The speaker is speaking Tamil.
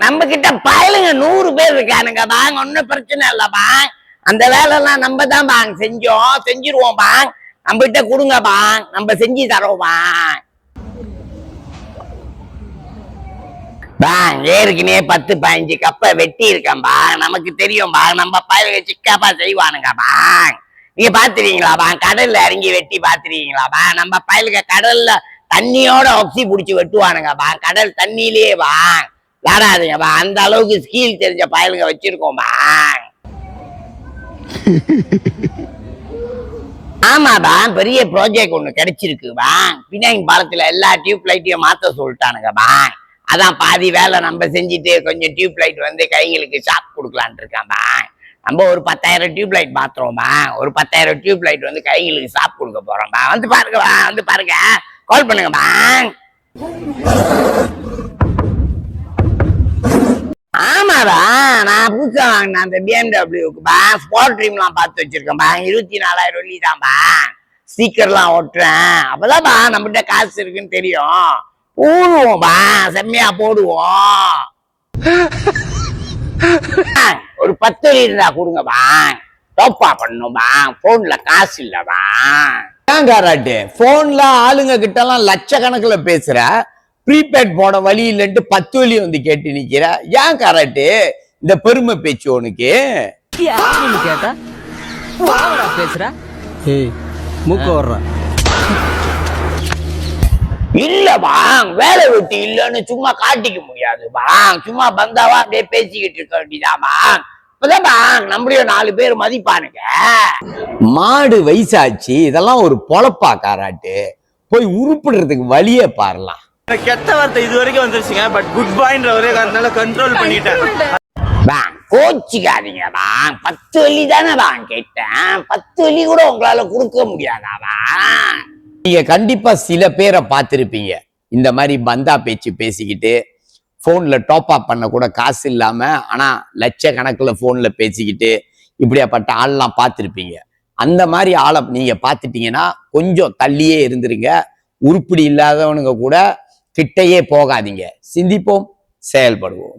நம்ம கிட்ட பயலுங்க 100 பேர் இருக்கானுங்க பாங், ஒன்னும் பிரச்சனை இல்ல பாங். அந்த வேலை எல்லாம் நம்ம தான் பாங் செஞ்சிருவோம் பாங். நம்ம கிட்ட கொடுங்க பாங், நம்ம செஞ்சு தரோம் பாங். பாங் ஏற்கனவே 10-15 கப்பை வெட்டி இருக்கேன் பாங். நமக்கு தெரியும் பாங், நம்ம பயலுங்க சிக்காப்பா செய்வானுங்க பாங். நீங்க பாத்துறீங்களா பாங்? கடல்ல இறங்கி வெட்டி பாத்துறீங்களா பாங்? நம்ம பயலுங்க கடல்ல தண்ணியோட ஒப்சி புடிச்சு வெட்டுவானுங்க பாங். கடல் தண்ணியிலேயே பாங். விளாடாதுங்க பா, அந்த அளவுக்கு ஸ்கில் தெரிஞ்ச பயலுங்க வச்சிருக்கோம் பாங். ஆமா பாங், பெரிய ப்ராஜெக்ட் ஒண்ணு கிடைச்சிருக்கு பாங். பினாங் பாலத்துல எல்லா டியூப் லைட்டையும் மாத்த சொல்லிட்டானுங்க பாங். அதான் பாதி வேலை நம்ம செஞ்சுட்டு கொஞ்சம் டியூப் லைட் வந்து கைங்களுக்கு ஷாக் கொடுக்கலான் இருக்கான் பாங். நம்ம ஒரு 10,000 டியூப் லைட் மாத்துறோம் பாங். ஒரு 10,000 டியூப் லைட் வந்து கைங்களுக்கு ஷாக் கொடுக்க போறோம் பாங். வந்து பாருங்க பாங், வந்து பாருங்க, கால் பண்ணுங்க பாங். ஆமாடா, நான் புதுசா வாங்கினேன் அந்த BMW ஸ்பாட் ட்ரீம்லாம் பார்த்து வச்சிருக்கேன் பா. 24,000 வெள்ளி தான் பா. ஸ்டிக்கர்லாம் ஒட்டுறேன். அப்பதான் பா நம்மகிட்ட காசு இருக்குன்னு தெரியும். போடுவோம் பா, செம்மையா போடுவோம். ஒரு 10 வெள்ளி இருந்தா கொடுங்க பா, டோப்பா பண்ணும் பா. போன்ல காசு இல்ல பா. ஏன் காராட்டு போன்ல ஆளுங்க கிட்ட எல்லாம் லட்சக்கணக்கில் பேசுற, ப்ரீபேட் போட வழி இல்லைன்ட்டு 10 வழி வந்து கேட்டு நிக்கிற. ஏன் காராட்டு இந்த பெருமை பேச்சு உனக்கு? கேட்டா பேசுற மூக்க வர்ற இல்ல பாங், வேலை வெட்டி இல்லன்னு சும்மா காட்டிக்க முடியாது பாங். சும்மா பந்தாவா அப்படியே பேசிக்கிட்டு இருக்க வேண்டியதான் பாங். இப்பதான் பாங் நம்மளையும் 4 பேர் மதிப்பானுங்க. மாடு வயசாச்சு, இதெல்லாம் ஒரு பொழப்பா காராட்டு? போய் உருப்பிடுறதுக்கு வழியே பாரலாம். கெட்ட வார்த்தை இது வரைக்கும் வந்துருச்சுங்க, பட் குட் பாய்ன்ற ஒரே காரணத்தால கண்ட்ரோல் பண்ணிட்டேன். பாங் கோச்சிக்காதீங்க பாங், 10 வெள்ளி தானே பாங் கேட்டேன். 10 வெள்ளி கூட உங்களால கொடுக்க முடியாதா பாங்? நீங்க கண்டிப்பா சில பேரை பார்த்திருப்பீங்க, இந்த மாதிரி பந்தா பேச்சு பேசிக்கிட்டு போன்ல டாப் அப் பண்ண கூட காசு இல்லாம ஆனா லட்சக்கணக்கில் போன்ல பேசிக்கிட்டு இப்படியாப்பட்ட ஆள்லாம் பார்த்திருப்பீங்க. அந்த மாதிரி ஆளை நீங்க பார்த்துட்டீங்கன்னா கொஞ்சம் தள்ளியே இருந்துருங்க. உருப்படி இல்லாதவனுங்க கூட கிட்டையே போகாதீங்க. சிந்திப்போம், செயல்படுவோம்.